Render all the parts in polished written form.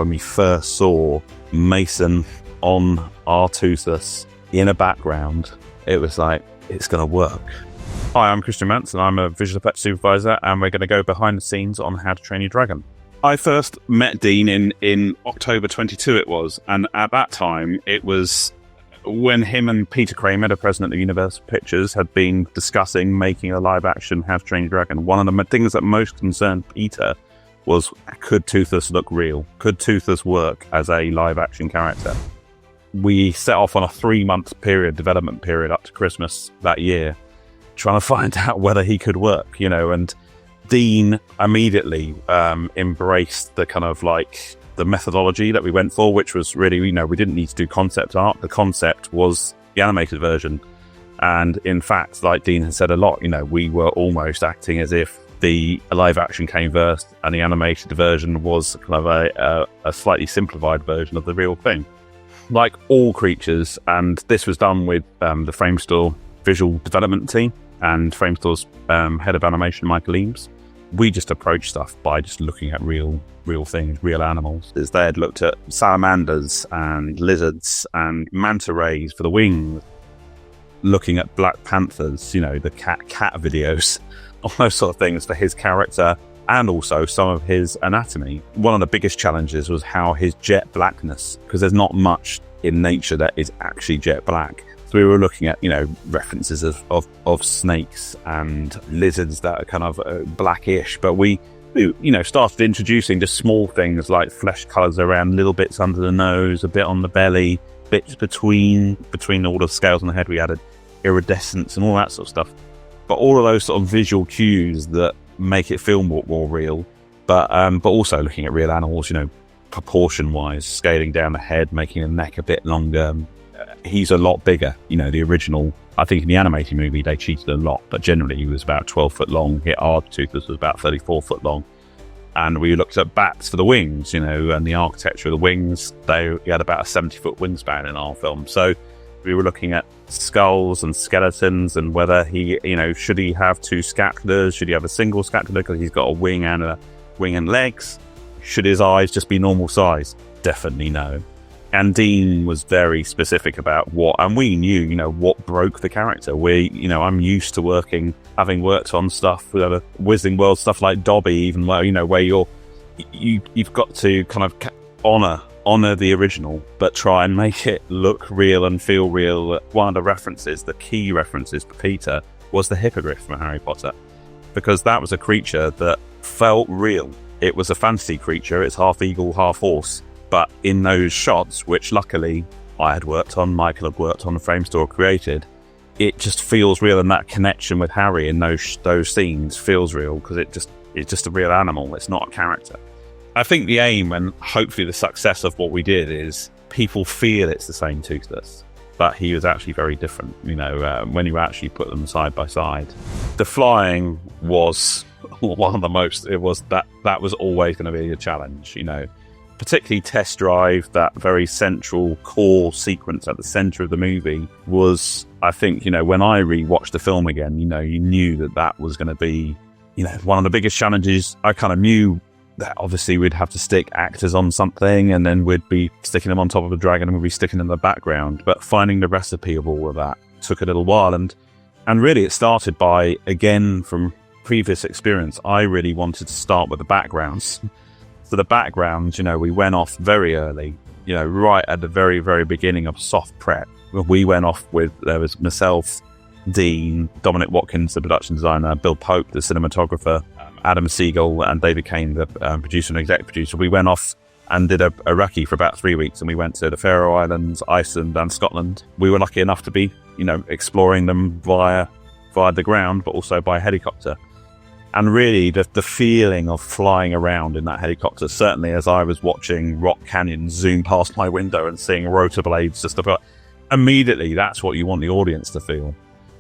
when we first saw Mason on our Toothless in a background, it was like, it's going to work. Hi, I'm Christian Manz, and I'm a visual effects supervisor, and we're going to go behind the scenes on How to Train Your Dragon. I first met Dean in October 22 it was, and at that time it was when him and Peter Kramer, the president of Universal Pictures, had been discussing making a live-action How to Train Your Dragon. One of the things that most concerned Peter was, could Toothless look real? Could Toothless work as a live-action character? We set off on a 3-month development period up to Christmas that year, trying to find out whether he could work, and Dean immediately embraced the kind of like the methodology that we went for, which was really, we didn't need to do concept art. The concept was the animated version. And in fact, like Dean has said a lot, we were almost acting as if the live action came first and the animated version was kind of a slightly simplified version of the real thing. Like all creatures, and this was done with the Framestore visual development team and Framestore's head of animation, Michael Eames. We just approached stuff by just looking at real things, real animals. As they had looked at salamanders and lizards and manta rays for the wings, looking at black panthers, the cat videos, all those sort of things for his character and also some of his anatomy. One of the biggest challenges was how his jet blackness, because there's not much in nature that is actually jet black. So we were looking at, references of snakes and lizards that are kind of blackish, but we started introducing just small things like flesh colours around little bits under the nose, a bit on the belly, bits between all the scales on the head. We added iridescence and all that sort of stuff. But all of those sort of visual cues that make it feel more real, but also looking at real animals, proportion-wise, scaling down the head, making the neck a bit longer. He's a lot bigger. The original, I think in the animated movie, they cheated a lot, but generally he was about 12 foot long. Our Toothless was about 34 foot long. And we looked at bats for the wings, and the architecture of the wings. He had about a 70-foot wingspan in our film. So we were looking at skulls and skeletons and whether he, should he have 2 scapulars? Should he have a single scapula because he's got a wing and legs? Should his eyes just be normal size? Definitely no. And Dean was very specific about what, and we knew, what broke the character. I'm used to having worked on stuff with other Wizarding World stuff like Dobby, even where, where you've got to kind of honor the original, but try and make it look real and feel real. One of the references, the key references for Peter, was the hippogriff from Harry Potter, because that was a creature that felt real. It was a fantasy creature. It's half eagle, half horse. But in those shots, which luckily I had worked on, Michael had worked on, the Framestore created, it just feels real, and that connection with Harry in those scenes feels real because it's just a real animal. It's not a character. I think the aim and hopefully the success of what we did is people feel it's the same Toothless, but he was actually very different. When you actually put them side by side, the flying was one of the most. It was that was always going to be a challenge. Particularly Test Drive, that very central core sequence at the center of the movie was, I think, when I rewatched the film again, you knew that was going to be, one of the biggest challenges. I kind of knew that obviously we'd have to stick actors on something and then we'd be sticking them on top of a dragon and we'd be sticking them in the background. But finding the recipe of all of that took a little while. And really it started by, again, from previous experience, I really wanted to start with the backgrounds. So the backgrounds, we went off very early, right at the very, very beginning of soft prep. We went off there was myself, Dean, Dominic Watkins, the production designer, Bill Pope, the cinematographer, Adam Siegel, and David Kane, the producer and executive producer. We went off and did a recce for about 3 weeks, and we went to the Faroe Islands, Iceland, and Scotland. We were lucky enough to be, exploring them via the ground, but also by helicopter. And really, the feeling of flying around in that helicopter, certainly as I was watching Rock Canyon zoom past my window and seeing rotor blades just about, immediately that's what you want the audience to feel.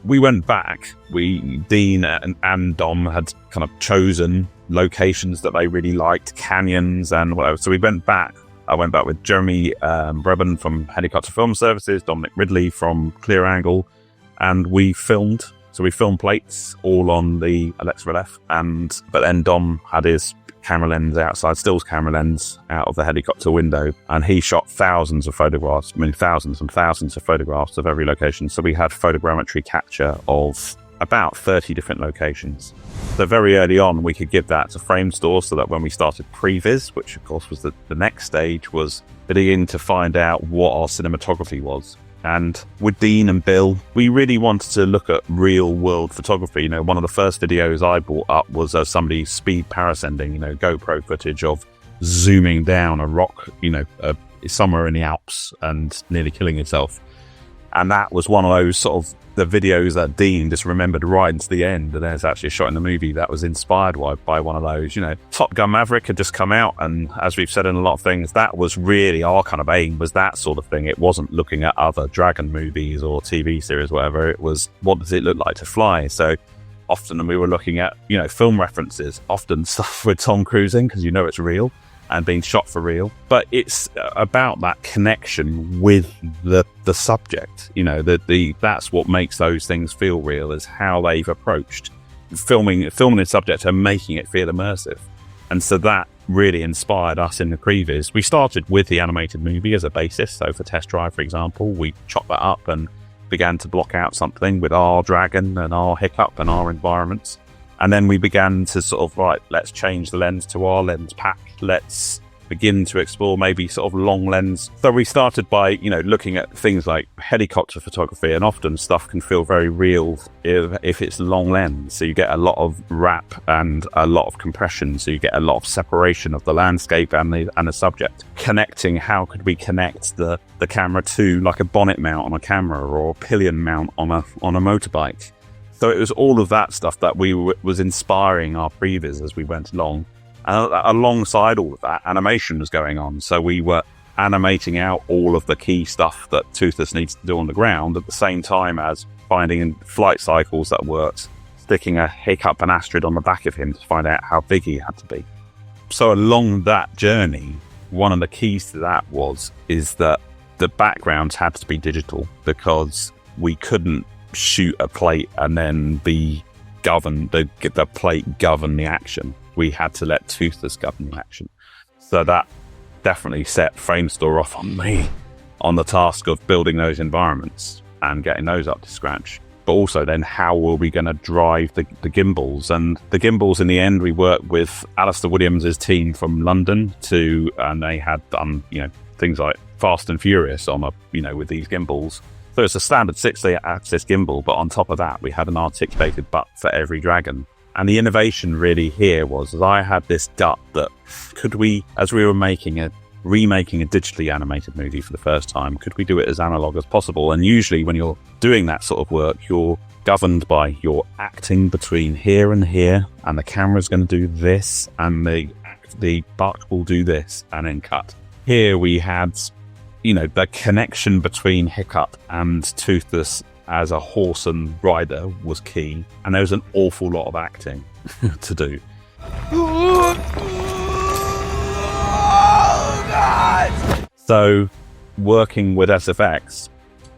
We went back. Dean and Dom had kind of chosen locations that they really liked, canyons and whatever. So we went back. I went back with Jeremy Brabham from Helicopter Film Services, Dominic Ridley from Clear Angle, and we filmed. So we filmed plates all on the Alexa LF, but then Dom had his camera lens outside, stills camera lens out of the helicopter window, and he shot thousands of photographs, I mean thousands and thousands of photographs of every location. So we had photogrammetry capture of about 30 different locations. So very early on, we could give that to Framestore so that when we started previs, which of course was the next stage, was beginning to find out what our cinematography was. And with Dean and Bill, we really wanted to look at real world photography. You know, one of the first videos I brought up was somebody speed parascending, you know, GoPro footage of zooming down a rock, you know, somewhere in the Alps and nearly killing himself. And that was one of those sort of the videos that Dean just remembered right into the end. And there's actually a shot in the movie that was inspired by one of those. You know, Top Gun Maverick had just come out, and as we've said in a lot of things, that was really our kind of aim, was that sort of thing. It wasn't looking at other Dragon movies or TV series, whatever. It was, what does it look like to fly? So often we were looking at, you know, film references, often stuff with Tom Cruise in, because you know it's real and being shot for real. But it's about that connection with the subject. You know, that's what makes those things feel real, is how they've approached filming the subject and making it feel immersive. And so that really inspired us in the previs. We started with the animated movie as a basis. So for Test Drive, for example, we chopped that up and began to block out something with our Dragon and our Hiccup and our environments. And then we began to sort of, right, let's change the lens to our lens pack. Let's begin to explore maybe sort of long lens. So we started by, you know, looking at things like helicopter photography, and often stuff can feel very real if it's long lens. So you get a lot of wrap and a lot of compression. So you get a lot of separation of the landscape and the subject. Connecting, how could we connect the camera to like a bonnet mount on a camera or a pillion mount on a motorbike? So it was all of that stuff that was inspiring our previs as we went along. And alongside all of that, animation was going on. So we were animating out all of the key stuff that Toothless needs to do on the ground at the same time as finding flight cycles that worked, sticking a Hiccup and Astrid on the back of him to find out how big he had to be. So along that journey, one of the keys to that is that the backgrounds had to be digital, because we couldn't shoot a plate and then be governed, the plate govern the action. We had to let Toothless govern the action. So that definitely set Framestore off on the task of building those environments and getting those up to scratch. But also then, how were we going to drive the gimbals? And the gimbals, in the end, we worked with Alistair Williams' team from London and they had done, you know, things like Fast and Furious on with these gimbals. So it's a standard 6-axis gimbal, but on top of that, we had an articulated butt for every Dragon. And the innovation really here was that I had this gut that could we, as we were remaking a digitally animated movie for the first time, could we do it as analog as possible? And usually when you're doing that sort of work, you're governed by your acting between here and here, and the camera's going to do this, and the butt will do this, and then cut. Here we had, you know, the connection between Hiccup and Toothless as a horse and rider was key, and there was an awful lot of acting to do. Oh, God! So, working with SFX,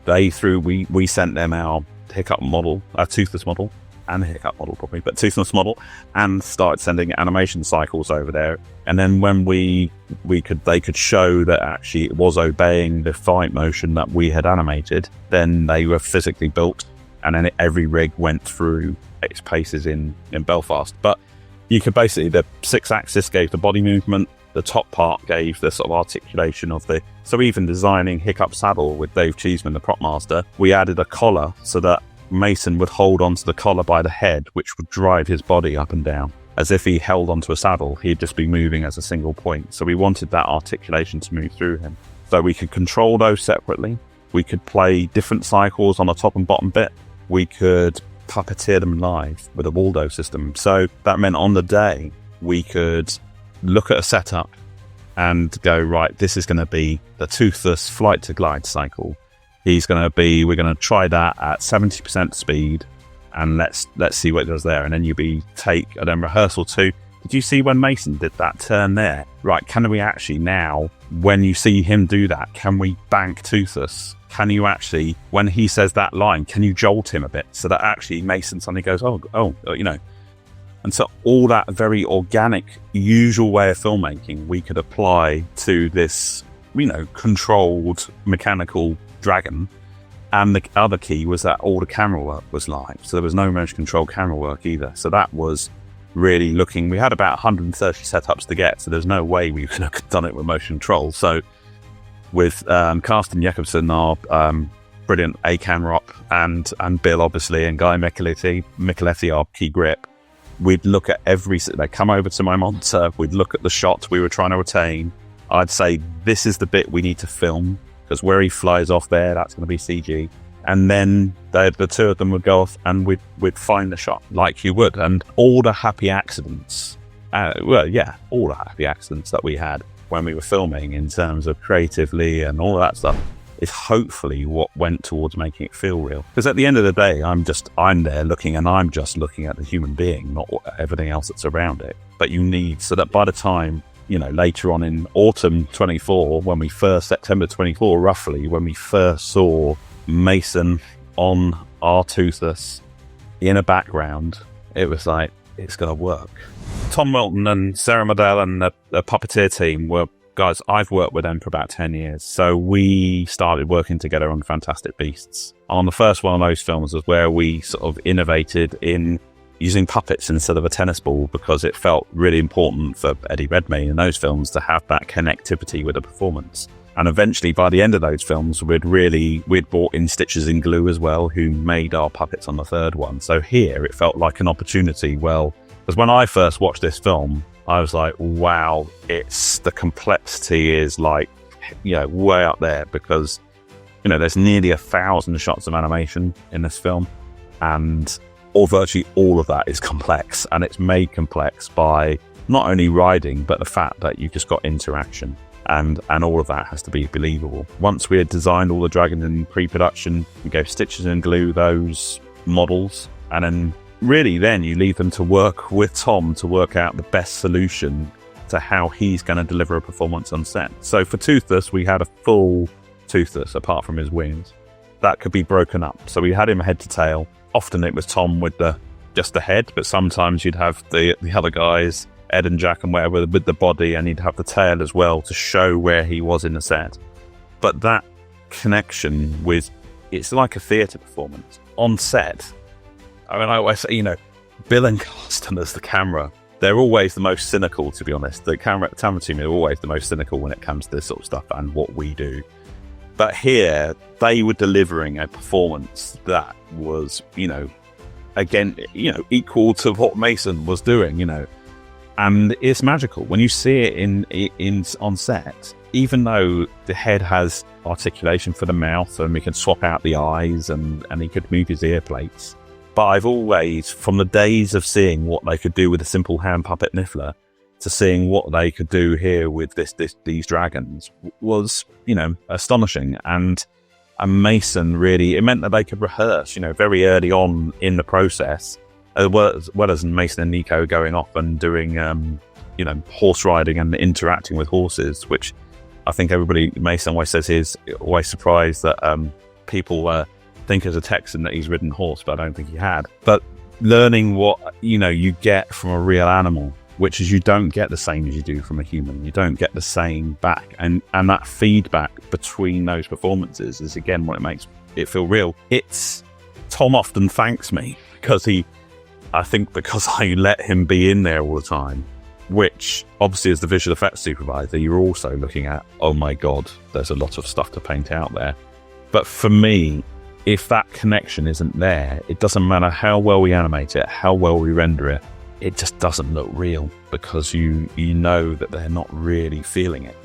we sent them our Hiccup model, our Toothless model, and Hiccup model probably, but Toothless model, and started sending animation cycles over there. And then when they could show that actually it was obeying the fight motion that we had animated, then they were physically built, and then every rig went through its paces in Belfast. But you could basically, the 6-axis gave the body movement, the top part gave the sort of articulation of so even designing Hiccup saddle with Dave Cheeseman, the prop master, we added a collar so that Mason would hold onto the collar by the head, which would drive his body up and down. As if he held onto a saddle, he'd just be moving as a single point. So we wanted that articulation to move through him. So we could control those separately. We could play different cycles on the top and bottom bit. We could puppeteer them live with a Waldo system. So that meant on the day, we could look at a setup and go, right, this is going to be the Toothless flight to glide cycle. We're going to try that at 70% speed, and let's see what it does there. And then and then rehearsal 2. Did you see when Mason did that turn there? Right, can we actually now, when you see him do that, can we bank Toothless? Can you actually, when he says that line, can you jolt him a bit so that actually Mason suddenly goes, oh, you know. And so all that very organic, usual way of filmmaking, we could apply to this, controlled mechanical dragon. And the other key was that all the camera work was live. So there was no motion control camera work either. So that was really we had about 130 setups to get. So there's no way we could have done it with motion control. So with Carsten Jakobsen, our brilliant A-camera op, and Bill, obviously, and Guy Micheletti, our key grip, we'd look at they'd come over to my monitor, we'd look at the shot we were trying to retain. I'd say, this is the bit we need to film, because where he flies off there, that's going to be CG. And then the two of them would go off and we'd find the shot like you would. And all the happy accidents, all the happy accidents that we had when we were filming in terms of creatively and all that stuff is hopefully what went towards making it feel real. Because at the end of the day, I'm there looking, and I'm just looking at the human being, not everything else that's around it. But you need, so that by the time, later on in autumn 24, September 24, roughly, when we first saw Mason on our Toothless in a background, it was like, it's going to work. Tom Milton and Sarah Modell and the puppeteer team were guys I've worked with them for about 10 years. So we started working together on Fantastic Beasts. On the first one of those films was where we sort of innovated in using puppets instead of a tennis ball, because it felt really important for Eddie Redmayne in those films to have that connectivity with the performance. And eventually, by the end of those films, we'd brought in Stitches in Glue as well, who made our puppets on the third one. So here, it felt like an opportunity. Well, because when I first watched this film, I was like, wow, the complexity is like, way up there, because, there's nearly 1,000 shots of animation in this film, and virtually all of that is complex, and it's made complex by not only riding, but the fact that you've just got interaction. And all of that has to be believable. Once we had designed all the dragons in pre-production, we go Stitches and Glue those models, and then you leave them to work with Tom to work out the best solution to how he's going to deliver a performance on set. So for Toothless, we had a full Toothless apart from his wings. That could be broken up. So we had him head to tail. Often it was Tom with just the head, but sometimes you'd have the other guys, Ed and Jack and whatever, with the body, and he'd have the tail as well to show where he was in the set. But that connection it's like a theatre performance. On set, I always say, Bill and Carsten as the camera, they're always the most cynical, to be honest. The camera team are always the most cynical when it comes to this sort of stuff and what we do. But here, they were delivering a performance that was, equal to what Mason was doing, And it's magical when you see it on set. Even though the head has articulation for the mouth, and we can swap out the eyes, and he could move his ear plates. But I've always, from the days of seeing what they could do with a simple hand puppet Niffler, to seeing what they could do here with these dragons, was, astonishing. And Mason really, it meant that they could rehearse, very early on in the process, as well as Mason and Nico going off and doing, horse riding and interacting with horses, which I think Mason always says he's always surprised that people think as a Texan that he's ridden horse, but I don't think he had. But learning what, you get from a real animal, which is you don't get the same as you do from a human. You don't get the same back. And that feedback between those performances is, again, what it makes it feel real. Tom often thanks me because I let him be in there all the time, which obviously as the visual effects supervisor, you're also looking at, oh my God, there's a lot of stuff to paint out there. But for me, if that connection isn't there, it doesn't matter how well we animate it, how well we render it, it just doesn't look real, because you know that they're not really feeling it,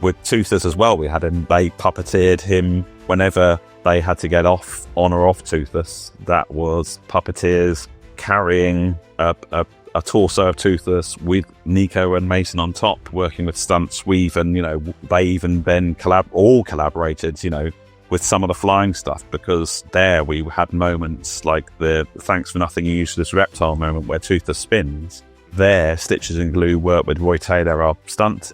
With Toothless as well, they puppeteered him whenever they had to get on or off Toothless. That was puppeteers carrying a torso of Toothless with Nico and Mason on top, working with stunts. They even then collaborated, with some of the flying stuff, because there we had moments like the thanks for nothing you use for this reptile moment where Toothless spins. There, Stitches and Glue worked with Roy Taylor, our stunt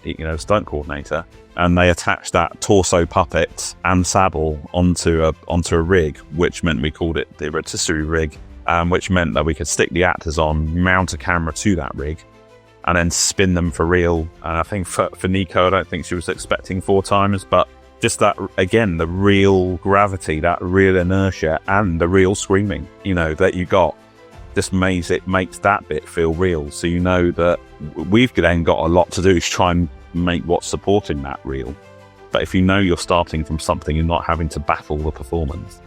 coordinator, and they attached that torso puppet and saddle onto a rig, which meant we called it the rotisserie rig. which meant that we could stick the actors on, mount a camera to that rig, and then spin them for real. And I think for Nico, I don't think she was expecting 4 times, but just that, again, the real gravity, that real inertia, and the real screaming, that you got, just makes that bit feel real. So you know that we've then got a lot to do to try and make what's supporting that real. But if you know you're starting from something, you're not having to battle the performance.